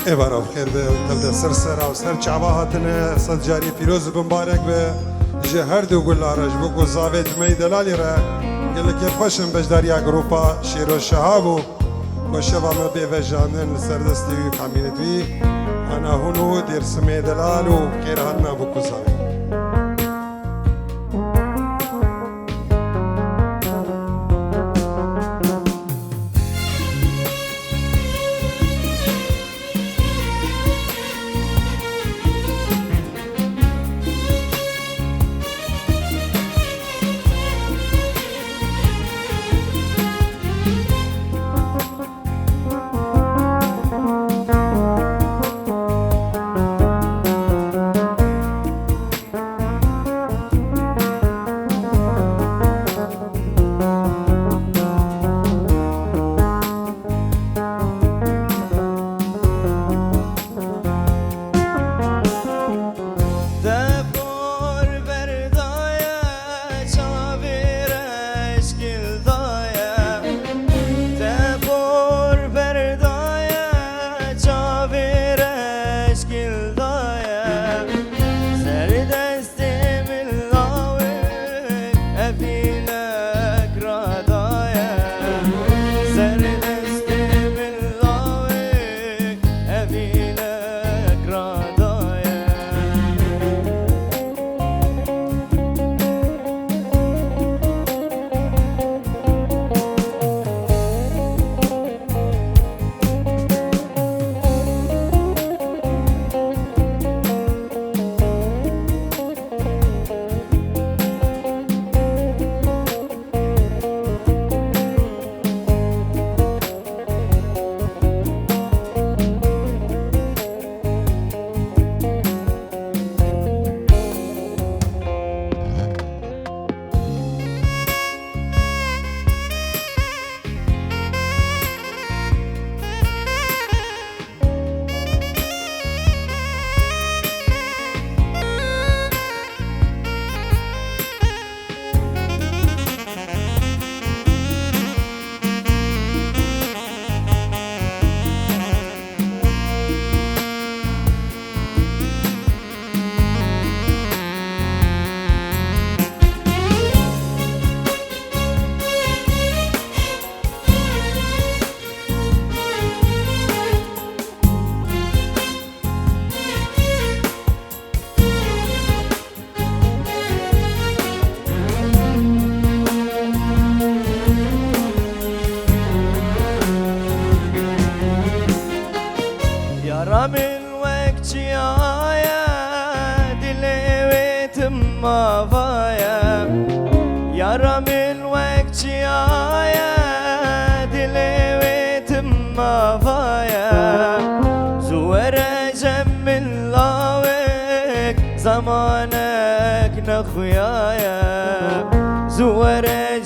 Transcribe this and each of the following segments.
ایوارا بخیر به تبدأ سرسرا و سر چعبا هاتنه صد جاری فیروز بمبارک به جهر دو گل آرش بگو زاویت می دلالی را گل که خوشم بجداریا گروپا شیر و شهابو و شبا ما بیوجانن سردستی و کامینتوی انا هنو دیر سمی دلالو کیر هننا بکو زاویت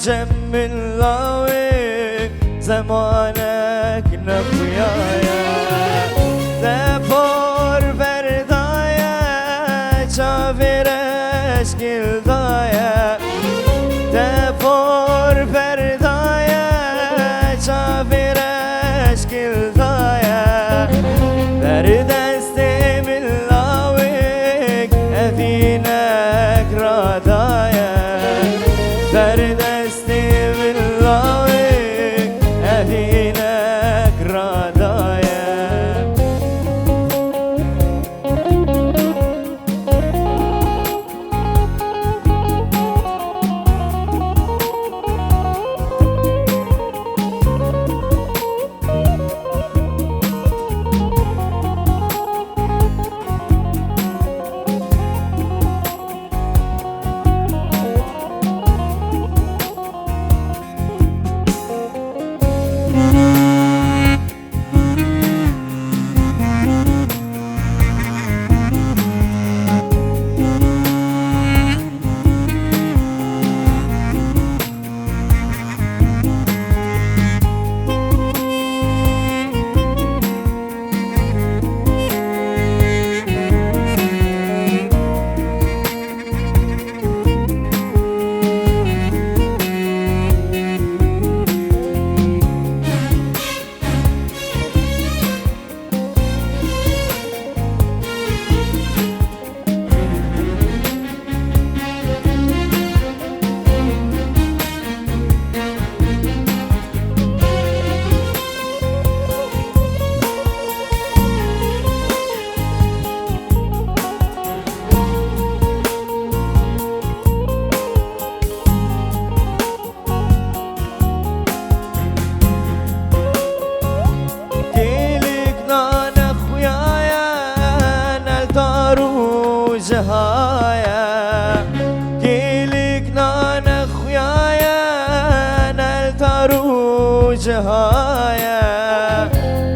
جمل لاوي زمانك نخويايا دفور بردايا چاویرش گلدايا دفور بردايا چاویرش گلدايا بردست ملاويك أفينك رادايا بردست ملاويك أفينك رادايا جهايا كيلك نانا خويايا نلتارو جهايا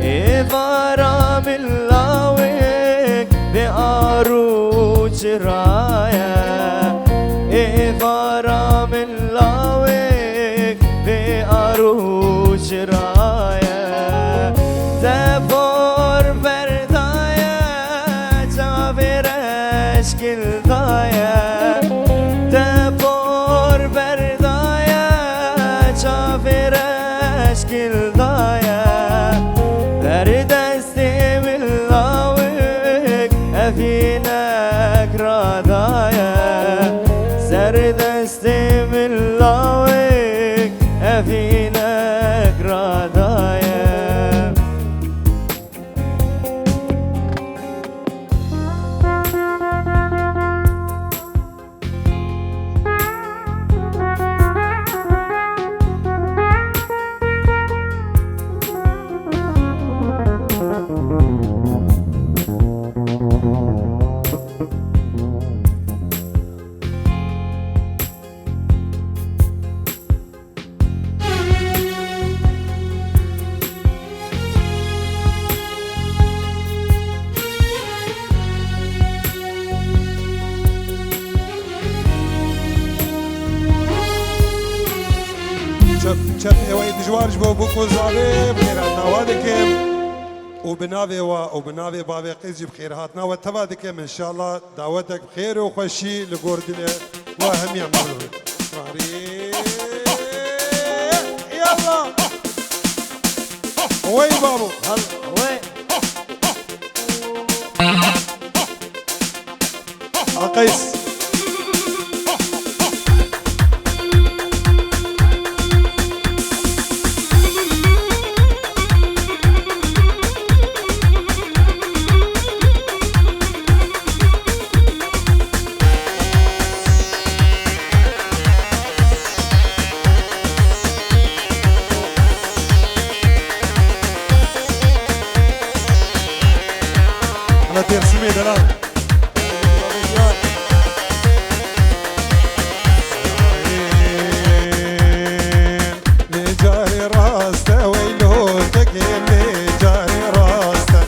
إفارا من لاويك بأرو جرايا إفارا من لاويك بأرو جرايا تفور بردايا جابرش گلدايا تفور بردايا جابرش گلدايا بردست ملاويك أفينك رادايا سردست ملاويك أفينك رادايا چپ اوی دجوارج بو بوکو زاوی بخیر هاتنا دکم و بناوی باوی قیزی بخیر هاتنا و تبا دکم ان شاء الله دعوتك بخیر و خوشی لگوردن و همی عملو يلا وي بابو وي قيس ترسمي دلال لجاري راسته ويلوتك لجاري راسته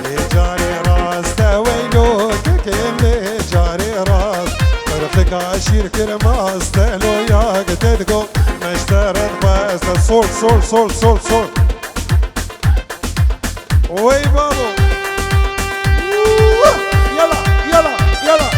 لجاري راسته ويلوتك لجاري راس طرفك عشير كرماسته لو ياك تدقو سرد بس صول صول صول صول صول وي بابو يلا يلا يلا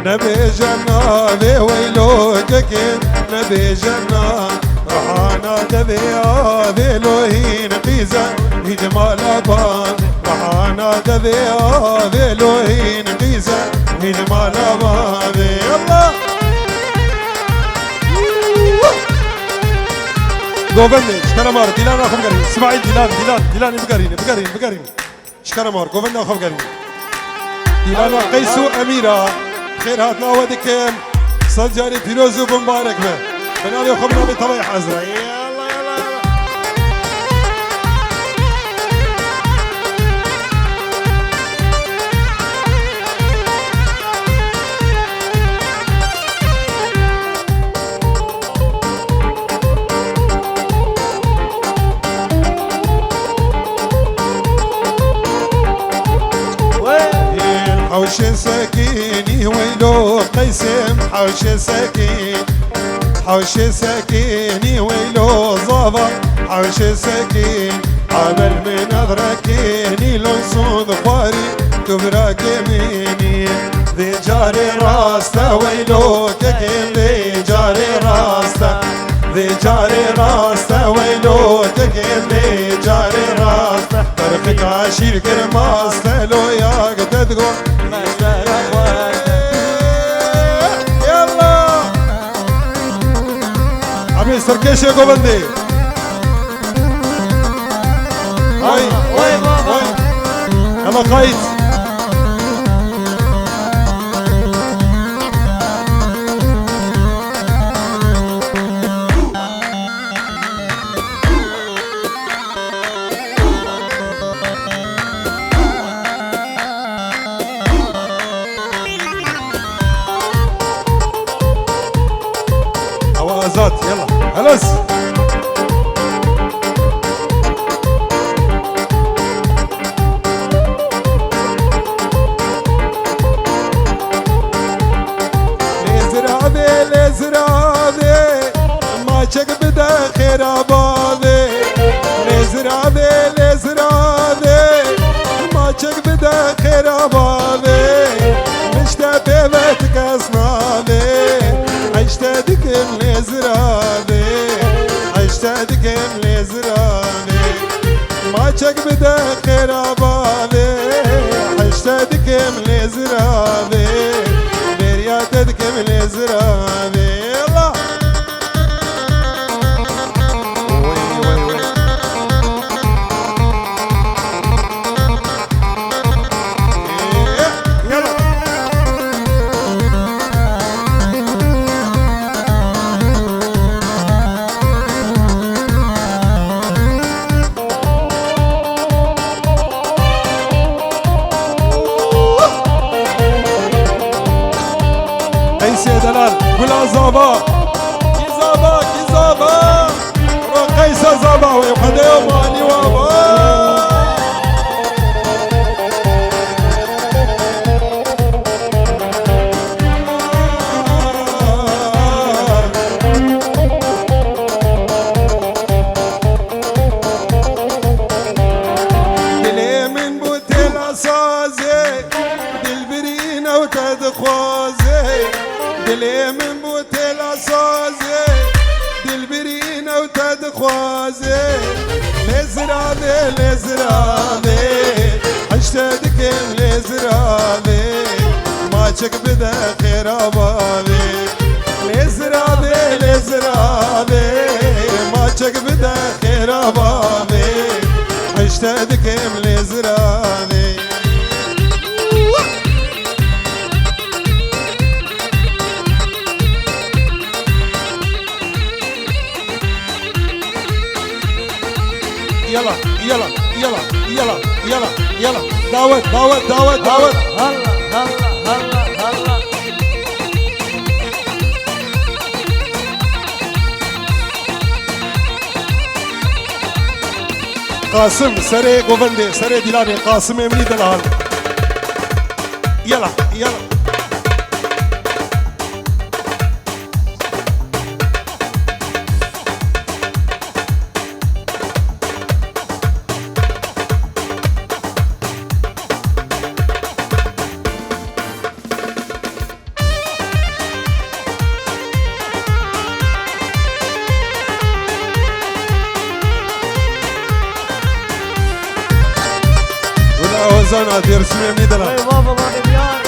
نبي جنابي ويلوتك نبي جناب رحانا دبي آبي لوهين قيزة هجمال أبان رحانا دبي آبي لوهين قيزة هجمال أبان يلا قوفني شكرا مار ديلان أخو بقرين اسمعي ديلان بقرين شكرا مار قوفني أخو بقرين ديلان قيسو أميرة خير هاتنا ودكم صد جاري فيروز ومبارك به بنالي خبرنا بطبيعي حزرة يلا يلا حوش سكيني ويلو قيسم حوش سكين حوش سكيني ويلو ظبا حوش سكين عمل من أدركيني لو صود خواري كبرك مني ذي جاري راستا ويلو تكين ذي جاري راستا ذي جاري راستا ويلو تكين ذي جاري راستا طرفك عشير كرماستا لو ياك تدقو يلا عمي سركيش يا قوبندي هاي يلا قايد اوازات يلا هلس لزرابي ما شك بدا خير ابادي لزرابي ما شك بدا خير ابادي مشتاق بيتك اصنابي عشتادك لزرابي عشتادك لزرابي ما شك بدا خير ابادي عشتادك لزرابي برياتك لزرابي يلا دلال ولا زابا كيزابا رقيس زابا ويقضي ماني وابا دلي من بوتي الاسازي دلبرينا وتدخوازي دلي من بوتي الاسازي دلبرينا وتدخوازي لزرابي عشتادك لزرابي ما شك بدا خير ابابي لزرابي لزرابي ما تشك بدا خير بابي عشت دكم لزرابي يلا يلا يلا يلا يلا يلا دعوت دعوت دعوت دعوت هلا هلا هلا هلا قاسم سري قوفندي سري ديلاني قاسم امني دلال يلا يلا وزانا دير سمي امني دلال اي بابا ما نبيان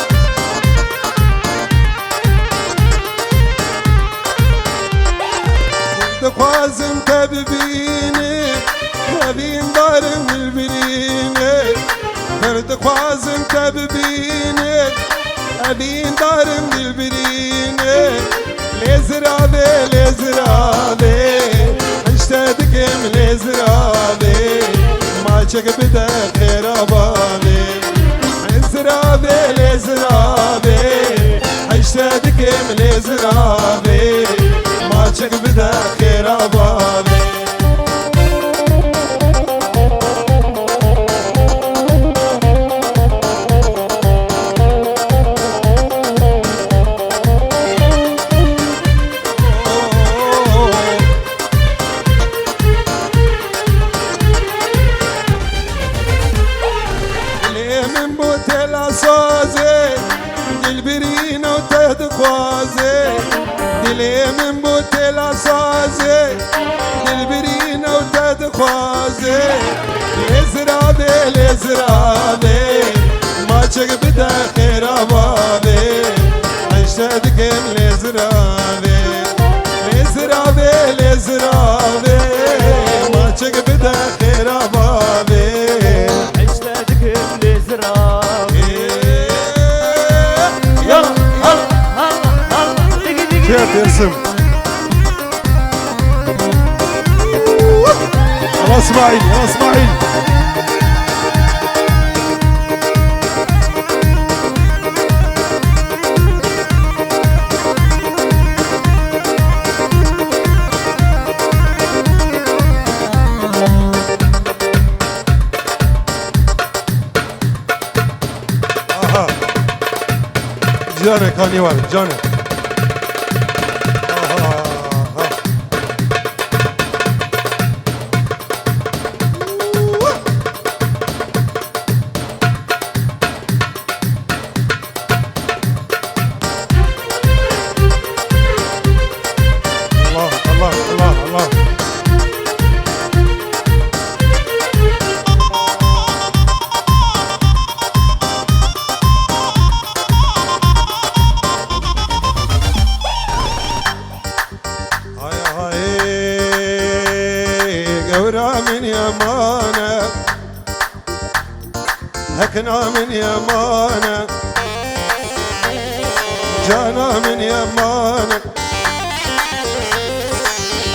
دخوازم تببيني تبين دارم البريني فرد خوازم تببيني أبين دارم البريني لزرابي لزرابي اشتدكم لزرابي ما تشك بدا خير بابي لزرابي لزرابي اشتدكم لزرابي ما تشك بدا خير بابي دلي من بوتل اساسي دلبرينا وتدخوازي لزرابي لزرابي ما تشك بدا خير بابي عشتكم لزرابي لزرابي لزرابي ما تشك بدا خير بابي عشتكم لزرابي يلا هلا هلا هلا دقي دقي كيف يرسم يا اسماعيل يا اسماعيل اها جانك هانيوال جانك هكنا من يمانك جانا من يمانك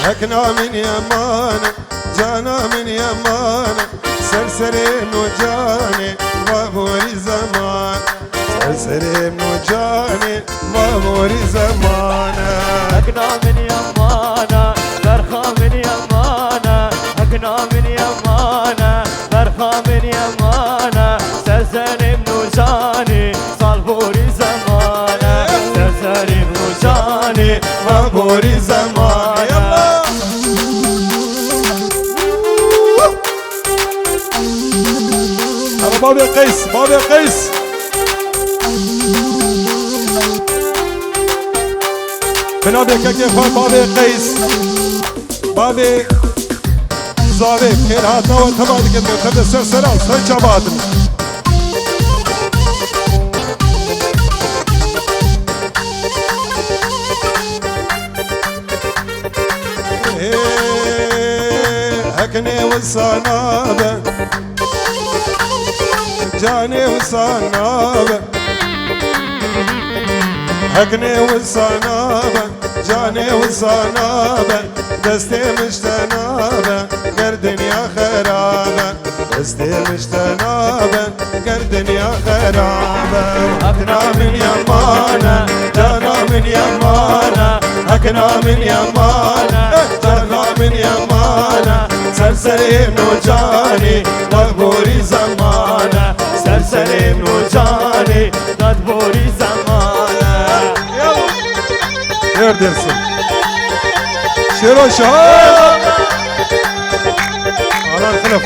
هكنا من يمانك جانا من يمانك سرسرين وجاني وابوري زمان سرسرين وجاني وابوري زمانك هكنا من يمانا برخا من يمانا هكنا من يمانا برخا من يمانا سرسرين وجاني صالبوري زمانا سرسرين وجاني وابوري زمانك يلا هذا بابي قيس بابي قيس بنابي كيفان بابي قيس بابي زاري خير هاتنا وانتباد كده تبدأ سرسرة سرچا بادن هكني والصنابة جاني والصنابة هكني والصنابة جاني والصنابة دستي مجتنابة قردن يا خرابة دستي مجتنابة قردن يا خرابة هكنا من يمانة جانا من يمانة هكنا من يمانة جانا من يمانة سرسرين وجاني دبوري زمانة سرسرين وجاني دبوري زمانة يلا dersin. Şero şah. Alan kılıf.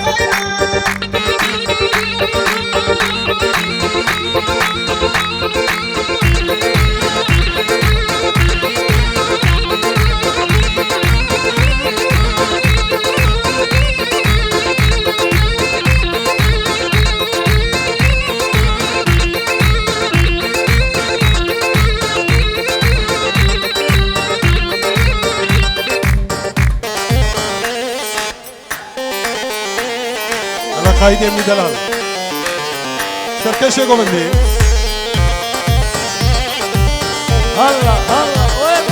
قايدين من دلال سركش يقوم عندي هلا هلا وين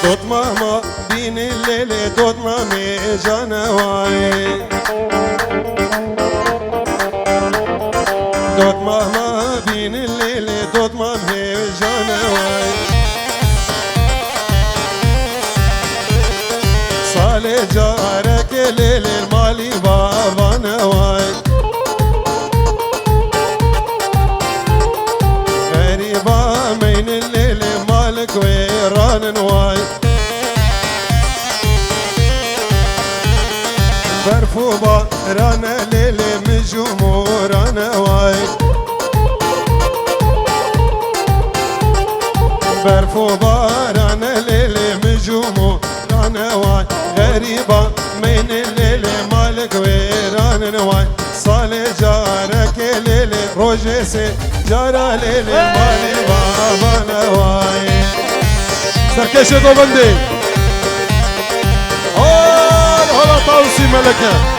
دوت ماما بين الليل دوت مامي جانواي دوت ماما بين الليل دوت مامي جانواي صالي جارك ليل المالي بابا نواي غريبة من الليل مالك ويران نواي برفوبة رانا ليل مجمور نواي برفوبة رانا ليل مجمور نواي غريبة من الليل مالك ويران نواي صالي جارك ليل روجيسي جارة ليل مالي بابا نواي سركش قوبندي هلا طاوسي ملكة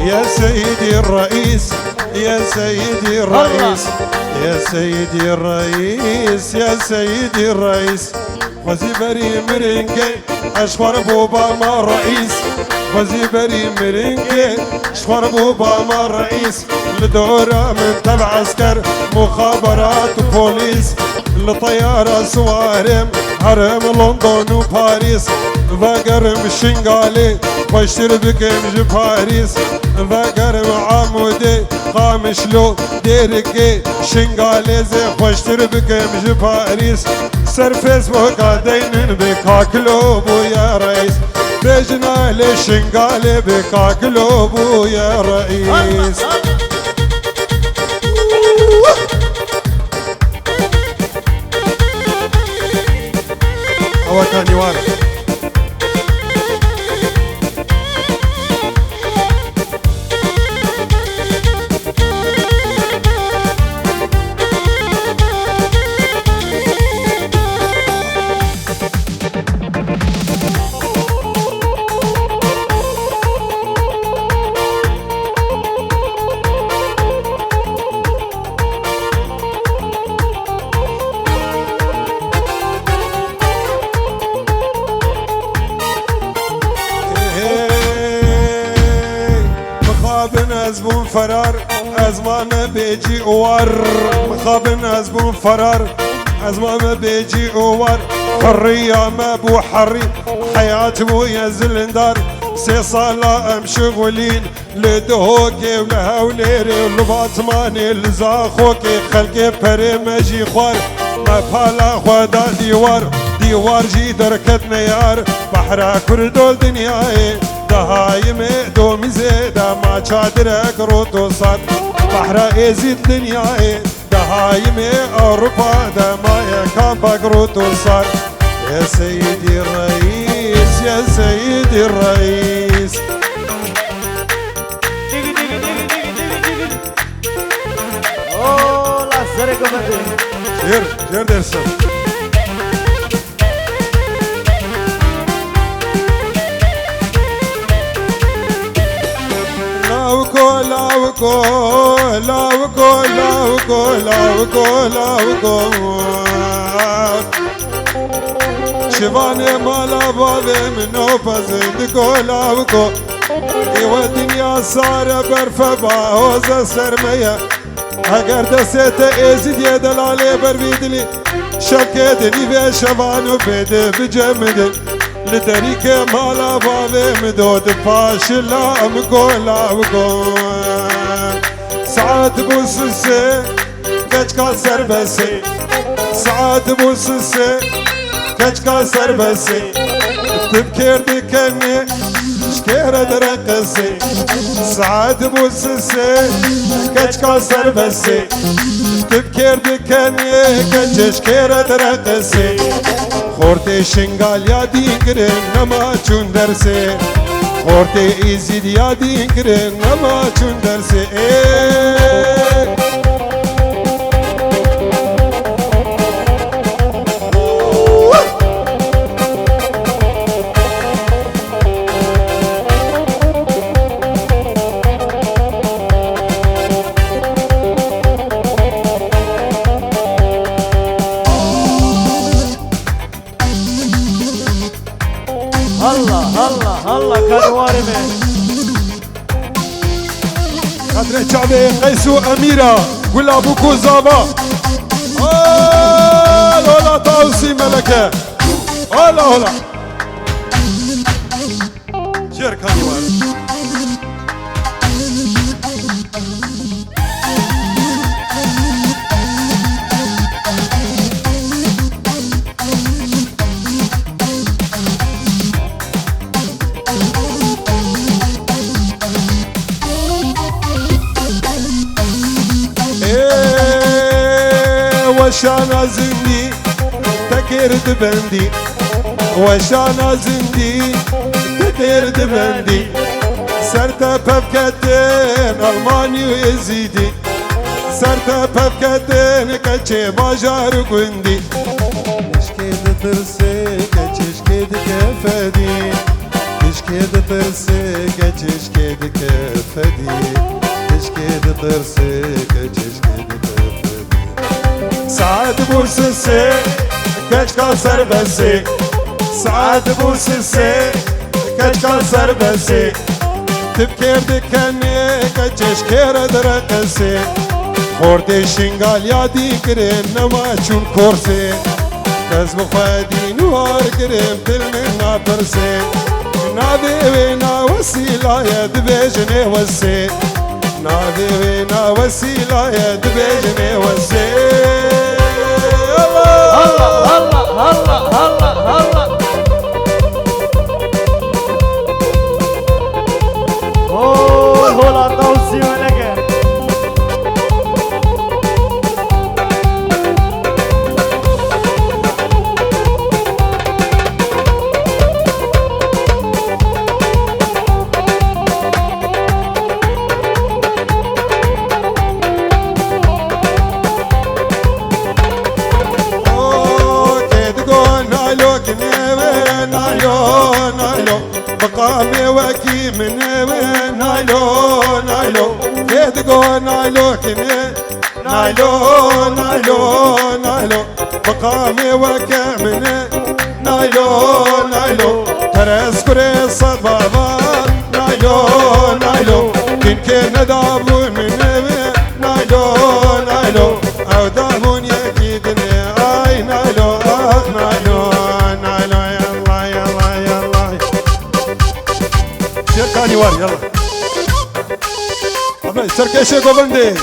يا سيدي الرئيس يا سيدي الرئيس يا سيدي الرئيس يا سيدي الرئيس وزيبري مرنجي اشفر بوبا ما رئيس وزيبري مرنجي اشفر بوبا ما رئيس لدورة من تبع عسكر مخابرات وبوليس لطيارة سوارم هرم لندن وباريس ذاقرم شنغالي واشتر بكم جباريس ذاقرم عمودي قامشلو ديركي شنغالي زي واشتر بكم جباريس سر فيسبوك عدين بكاكلوب يا رئيس بيجنا لشنغالي بكاكلوب يا رئيس هو تاني وانا زبون فرار ازمان بيجي اوار مخابن زبون فرار ازمان بيجي اوار حرية ما بو حري حياة بو يزلندار سي صالة ام شغولين لدهوكي ولهوليري ولباطماني لزاخوكي خلقي بري مجي خوار ما بالا خوادا ديوار جي دركت نيار بحرا كردول دنياي دهايم دومي زيدا ما چادرك روتو صاد بحرا ازيد دنياي هايمي أوروبا دمايا كان بقروت وصار يا سيدي الرئيس يا سيدي الرئيس Oh, la serie comedy. جير درسم لاوكو لاوكو لاوكو لاوكو لاوكو لاوكو شباني مالا بابي منو فزندكو لاوكو ايوه الدنيا صار برفبا هوزة سرمية اگر دستت ازید یه دلاله بر بیدلی شکدنی به شبانو بده بجمدن لدریک مالا باوه مدود پاش لام گولا وگون ساعت بوسسه کچکا سربسه ساعت بوسسه کچکا سربسه تبکردی کنی شكيرة درقسي ساعات بوسسي كچكا سربسي تبكير دكني كچ شكيرة درقسي خورتي شنغال يا دينكرين نما چون درسي خورتي ايزيد يا دينكرين نما چون درسي الله كانواري من قدر شعبي قيسو أميرة ولا بوكو زابا هلا طاوسي ملكة هلا شير كانوار وشانا زندي تكرد بندي وشانا زندي تكرد بندي سرتا بفكتين ألماني ويزيدي سرتا بفكتين كتشي باجار قندي اشكيد ترسي كتشكيد كفدي اشكيد ترسي كتشكيد كفدي اشكيد ترسي كتشكيد ساعات بوسسي كچكا سربسي ساعات بوسسي كچكا سربسي تبكير دكني كچش كير درقسي خورتي شنغال يا ديكرين نما چون كورسي كز بخادي نوار كريم دل من نابرسي نادي وينا وسيلة يا دبيجني وسي نادي وينا وسيلة يا دبيجني وسي الله Oh, hola Tausi Malaka مقامي وكي من وين نايلو نايلو كيدقو نايلو كني نايلو نايلو نايلو مقامي وكي من نايلو نايلو ترس كري صبابا نايلو نايلو كن كن دابو من وين نايلو نايلو او دابون يكيدني اي نايلو نايلو نايلو يلا يلا يلا كاني وار يلا أبناء سركشة قبندي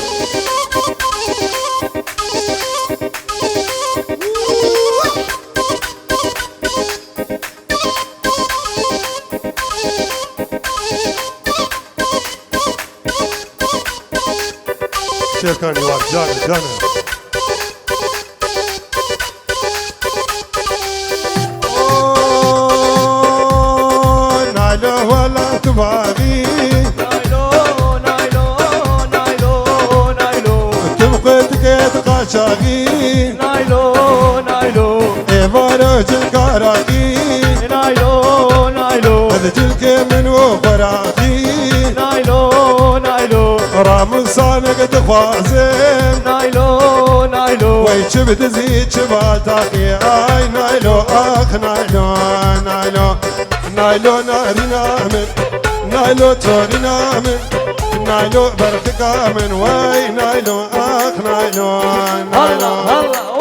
شير كاني وار جانا كاراغي نايلو نايلو إيفارو جنكاراغي نايلو نايلو هذا جلك من وفراغي نايلو نايلو رام صانق تخوازم نايلو نايلو ويشب تزيد شباتاكي آي نايلو آخ نايلو نايلو نايلو ناري نامن نايلو توري نامن نايلو برخكا من واي نايلو آخ نايلو هلا نايلو هلا